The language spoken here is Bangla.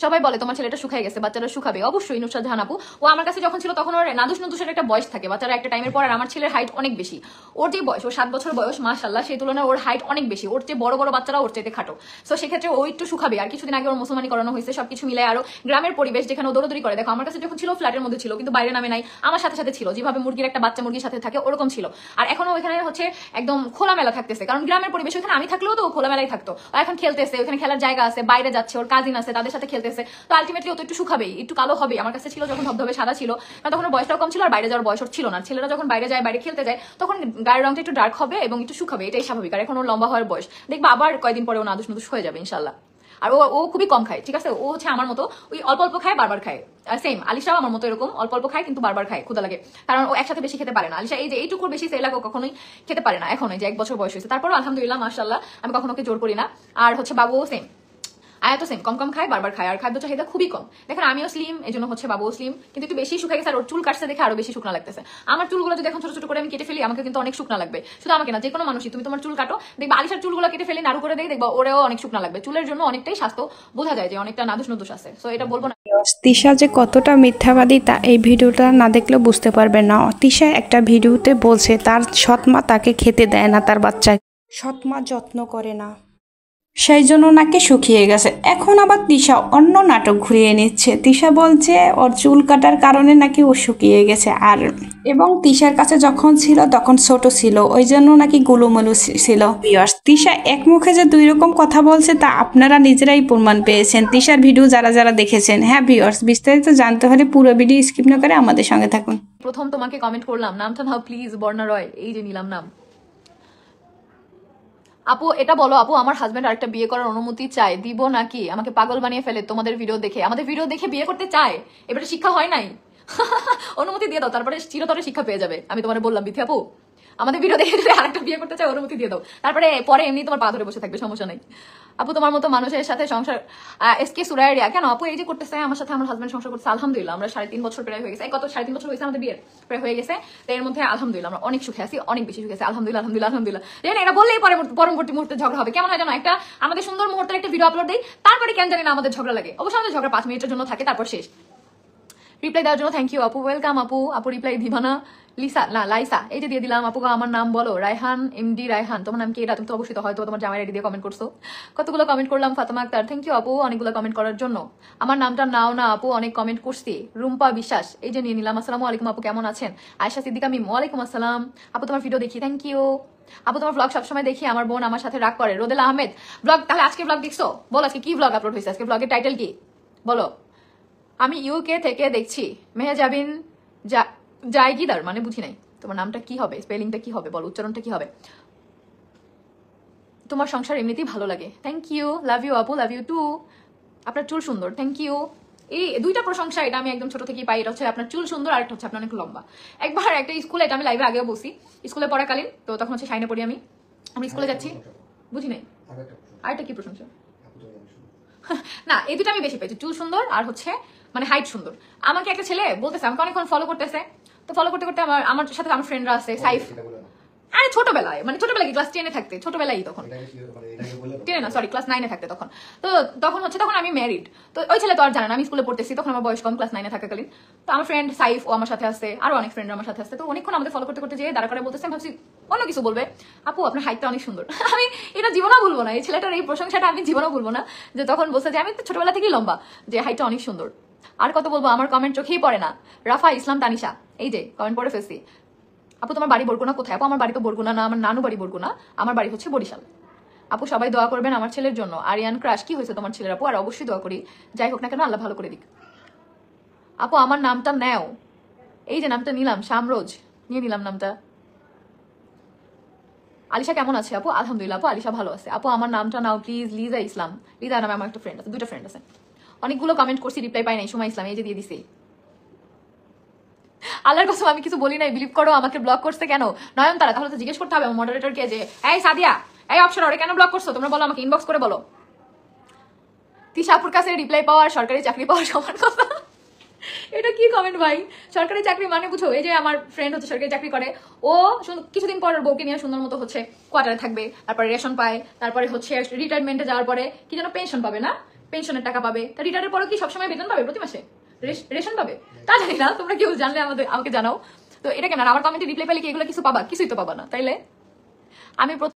সবাই বলে তোমার ছেলেটা শুকায় গেছে, বাচ্চারা শুকাবে। অবশ্যই নুসরাত জাহান আপু, ও আমার কাছে যখন ছিল তখন ওর নাদুস নুদুসের একটা বয়স থাকে, বাচ্চারা একটা টাইমের পর। আর আমার ছেলের হাইট অনেক বেশি, ওর যে বয়স, ওর 7 বছর বয়স, মাশাআল্লাহ, সেই তুলনায় ওর হাইট অনেক বেশি। ওর চেয়ে বড় বড় বাচ্চারা ওর চাইতে খাটো। সো সেক্ষেত্রে ও একটু শুকাবে। আর কিছুদিন আগে ওর মুসলমানি করানো হয়েছে, সবকিছু মিলে। আরো গ্রামের পরিবেশ যেখানে ও দৌড়দৌড়ি করে, দেখো আমার কাছে যখন ছিল ফ্ল্যাটের মধ্যে ছিল, কিন্তু বাইরে নামে নাই, আমার সাথে সাথে ছিল, যেভাবে মুরগির একটা বাচ্চা মুরগির সাথে থাকে ওরকম ছিল। আর এখনো ওখানে হচ্ছে একদম খোলামেলা থাকতেছে, কারণ গ্রামের পরিবেশ, ওখানে আমি থাকলেও তো ও খোলামেলাই থাকতো। এখন খেলতেছে, ওখানে খেলার জায়গা আছে, বাইরে যাচ্ছে, ওর কাজিন আছে, তাদের সাথে খেলতেছে। তো আলটিমেটলি ও তো একটু শুকাবেই, একটু কালো হবে। আমার কাছে ছিল যখন ধবধবে সাদা ছিল, কারণ তখন ওর বয়সটাও কম ছিল, আর বাইরে যাওয়ার বয়স ওর ছিল না। ছেলেরা যখন বাইরে যায়, বাইরে খেলতে যায়, তখন গায়ের রংটা একটু ডার্ক হবে এবং একটু শুকাবে, এটাই স্বাভাবিক। আর এখন ওর লম্বা হওয়ার বয়স, দেখবা আবার কয়েকদিন পরে ও নাদুস নুদুস হয়ে যাবে ইনশাল্লাহ। আর ও খুবই কম খায়, ঠিক আছে? ও হচ্ছে আমার মতো, ওই অল্প অল্প খায়, বারবার খায়। সেম আলিশাও আমার মতো এরকম, অল্প অল্প খায় কিন্তু বারবার খায়, ক্ষুধা লাগে। কারণ ও একসাথে বেশি খেতে পারে না। আলিশা এই যে এইটুকুর বেশি সেলাক ও কখনোই খেতে পারে না, এখন এই যে 1 বছর বয়স হয়েছে। তারপরও আলহামদুলিল্লাহ মাশাআল্লাহ, আমি কখনো ওকে জোর করি না। আর হচ্ছে বাবুও সেম, আয়া তো সেম, কম কম খায়, বারবার খায়। আর খাদ্য চাহিদা খুবই কম। দেখেন আমিও স্লিম, এই জন্য হচ্ছে বাবুও স্লিম, কিন্তু একটু বেশি শুকায় গেছে। আর ওর চুল কাটছে দেখে আরো বেশি শুকনা লাগতেছে। আমার চুলগুলো যদি এখন ছোট ছোট করে আমি কেটে ফেলি, আমাকে কিন্তু অনেক শুকনা লাগবে। শুধু আমাকে না, যে কোনো মানুষই, তুমি তোমার চুল কাটো, দেখবা আলিশার চুলগুলো কেটে ফেলি, নাড়ু করে দেয়, দেখবা ওরেও অনেক শুকনা লাগবে। চুলের জন্য অনেকটাই স্বাস্থ্য বোঝা যায় যে অনেকটা নাদুস নুদুস আছে। সো এটা বলবো না। তিশা যে কতটা মিথ্যাবাদী তা এই ভিডিওটা না দেখলে বুঝতে পারবেন না। তিশা একটা ভিডিওতে বলছে তার সৎমা তাকে খেতে দেয় না, তার বাচ্চাকে সৎমা যত্ন করে না, সেই জন্য নাকি শুকিয়ে গেছে। এখন আবার তিশা অন্য নাটক ঘুরিয়ে নিচ্ছে। তিশা বলছে ওর চুল কাটার কারণে নাকি ও শুকিয়ে গেছে, আর এবং তিশার কাছে যখন ছিল তখন ছোট ছিল, ওই জন্য নাকি গুলুমুলু ছিল। তিশা এক মুখে যে 2 রকম কথা বলছে তা আপনারা নিজেরাই প্রমাণ পেয়েছেন, তিশার ভিডিও যারা যারা দেখেছেন। হ্যাঁ ভিউয়ার্স, বিস্তারিত জানতে হলে পুরো ভিডিও স্কিপ না করে আমাদের সঙ্গে থাকুন। প্রথম তোমাকে কমেন্ট করলাম, নামটা নাও প্লিজ, বর্ণা রয়, এই যে নিলাম নাম। আপু এটা বলো, আপু আমার হাজবেন্ড আরেকটা বিয়ে করার অনুমতি চায়, দিব নাকি? আমাকে পাগল বানিয়ে ফেলে তোমাদের ভিডিও দেখে। আমাদের ভিডিও দেখে বিয়ে করতে চায়, এবারে শিক্ষা হয় নাই। অনুমতি দিয়ে দাও, তারপরে চিরতরে শিক্ষা পেয়ে যাবে। আমি তোমার বললাম বিথি আপু, আমাদের ভিডিও দেখে যদি আরেকটা বিয়ে করতে চায়, অনুমতি দিয়ে দাও, তারপরে পরে এমনি তোমার পা ধরে বসে থাকবে, সমস্যা নাই। আপু তোমার মতো মানুষের সাথে সংসার, এসকে সুরাইয়া কেন আপু এই যে করতেছে আমার সাথে? আমার হাজবেন্ড সংসার করছে আলহামদুলিল্লাহ, আমরা 3.5 বছর প্রায় হয়ে গেছে। কত 3.5 বছর হয়েছে আমাদের বিয়ের, প্রায় হয়ে গেছে। তো এর মধ্যে আলহামদুলিল্লাহ আমরা অনেক সুখে আছি, অনেক বেশি সুখে আছি আলহামদুলিল্লাহ, আলহামদুলিল্লাহ, আলহামদুলিল্লাহ। জানি এটা বললেই পরবর্তী মুহূর্তে ঝগড়া হবে, কেমন হয় জানো? একটা আমাদের সুন্দর মুহূর্তের একটা ভিডিও আপলোড দিই, তারপরে কেন জানি না আমাদের ঝগড়া লাগে। অবশ্যই আমাদের ঝগড়া 5 মিনিটের জন্য থাকে, তারপর শেষ। রিপ্লাই দেওয়ার জন্য থ্যাংক ইউ আপু, ওয়েলকাম আপু। আপু রিপ্লাই দিবা না? লিসা না লাইসা, এই যে দিয়ে দিলাম। আপু আমার নাম বলো। রায়হান, এমডি রায়হান, তোমার নাম কি? এটা তুমি তো অবশ্যই হয়তো তোমার জামাই আইডি দিয়ে কমেন্ট করছো। কতগুলো কমেন্ট করলাম। ফাতেমা আক্তার, থ্যাংক ইউ আপু অনেকগুলো কমেন্ট করার জন্য। আমার নামটা নাও না আপু, অনেক কমেন্ট করছি। রুম্পা বিশ্বাস, এই যে নিয়ে নিলাম। আসসালামু আলাইকুম আপু, কেমন আছেন? আয়েশা সিদ্দিকা মিম, ওয়ালাইকুম আসসালাম। আপু তোমার ভিডিও দেখি, থ্যাংক ইউ আপু। তোমার ব্লগ সবসময় দেখি, আমার বোন আমার সাথে রাগ করে। রোদেলা আহমেদ, ব্লগ তাহলে আজকে ব্লগ দেখছো? বলো আজকে কি ব্লগ আপলোড হয়েছে, আজকে ব্লগের টাইটেল কি বলো? আমি ইউকে থেকে দেখছি। মেহজাবিন জায়গিদার, মানে বুঝি নাই তোমার নামটা কি হবে, স্পেলিংটা কি হবে বলো, উচ্চারণটা কি হবে? তোমার সংসার এমনিতেই ভালো লাগে, থ্যাংক ইউ, লাভ ইউ আপু, লাভ ইউ টু। আপনার চুল সুন্দর, থ্যাংক ইউ। এই 2টা প্রশংসা, এটা আমি একদম ছোট থেকেই পাই। এটা হচ্ছে আপনার চুল সুন্দর, আর একটা হচ্ছে আপনার অনেক লম্বা। একবার একটা স্কুলে, এটা আমি লাইভে আগেও বলছি, স্কুলে পড়াকালীন, তো তখন হচ্ছে শাইনে পড়ি আমি স্কুলে যাচ্ছি, বুঝি নাই আরেকটা কি প্রশংসা? না এই 2টা আমি বেশি পেয়েছি, চুল সুন্দর আর হচ্ছে মানে হাইট সুন্দর। আমাকে একটা ছেলে বলতেছে, আমাকে অনেকক্ষণ ফলো করতেছে। তো ফলো করতে করতে আমার সাথে আমার ফ্রেন্ডরা আছে, সাইফ। আরে ছোটবেলায়, মানে ছোটবেলায় ক্লাস 10-এ থাকতে, ছোটবেলায় তখন 10 না সরি ক্লাস 9-এ থাকতে তখন। তো তখন আমি ম্যারিড। তো ওই ছেলে তো আর জানে না আমি স্কুলে পড়তেছি, তখন আমার বয়স কম, ক্লাস 9-এ থাকাকালীন। তো আমার ফ্রেন্ড সাইফ ও আমার সাথে আছে, আরো অনেক ফ্রেন্ড আমার সাথে আছে। তো অনেকক্ষণ আমাদের ফলো করতে করতে যেয়ে দাঁড়া করে বলতেছে, ভাবছি অন্য কিছু বলবে, আপু আপনার হাইটটা অনেক সুন্দর। আমি এটা জীবনেও ভুলবো না, এই ছেলেটার এই প্রশংসাটা আমি জীবনেও ভুলবো না, যে তখন বলছে যে আমি তো ছোটবেলা থেকেই লম্বা, যে হাইটটা অনেক সুন্দর। আর কত বলবো, আমার কমেন্ট চোখেই পড়ে না। রাফা ইসলাম তানিশা, এই যে কমেন্ট পড়ে ফেলছি। আপু তোমার বাড়ি বরগুনা কোথায়? আপু আমার বাড়ি তো বরগুনা না, আমার নানু বাড়ি বরগুনা, আমার বাড়ি হচ্ছে বরিশাল। আপু সবাই দোয়া করবেন আমার ছেলের জন্য। আরিয়ান ক্রাশ, কি হয়েছে তোমার ছেলের আপু? আর অবশ্যই দোয়া করি, যাই হোক না কেন আল্লাহ ভালো করে দিক। আপু আমার নামটা নেও, এই যে নামটা নিলাম, শামরোজ, নিয়ে নিলাম নামটা। আলিশা কেমন আছে আপু? আলহামদুলিল্লাহ আপু, আলিশা ভালো আছে। আপু আমার নামটা নাও প্লিজ, লিজা ইসলাম। লিজা নামে আমার একটা ফ্রেন্ড আছে, 2টা ফ্রেন্ড আছে। অনেকগুলো কমেন্ট করছি, রিপ্লাই পাই নাই। সময় ইসলাম, এই যে দিয়ে দিছি। আল্লাহর কসম আমি কিছু বলি নাই, বিলিভ করো। আমাকে ব্লক করছে কেন নয়নতারা? তাহলে তো জিজ্ঞেস করতে হবে আমার মডারেটরকে, যে এই সাদিয়া, এই অপশন ওরে কেন ব্লক করছো? তোমরা বলো, আমাকে ইনবক্স করে বলো। তিশাপুর কাছে রিপ্লাই পাওয়ার সরকারি চাকরি পাওয়ার সমান কথা। এটা কি কমেন্ট ভাই? সরকারি চাকরি মানে বুঝো, এই যে আমার ফ্রেন্ড হচ্ছে সরকারি চাকরি করে, ও কিছুদিন পর বউকে নিয়ে সুন্দর মতো হচ্ছে কোয়ার্টারে থাকবে, তারপরে রেশন পায়, তারপরে হচ্ছে রিটায়ারমেন্টে যাওয়ার পরে কি যেন পেনশন পাবে না, পেনশনের টাকা পাবে, তা রিটায়ারের পরে কি সবসময় বেতন পাবে, প্রতি মাসে রেশন পাবে, তা জানি না, তোমরা কেউ জানলে আমাকে জানাও। তো এটা কেন, আমার কমেন্টে রিপ্লাই পেলে কি এগুলো কিছু পাবা? কিছুই তো পাবা না, তাইলে আমি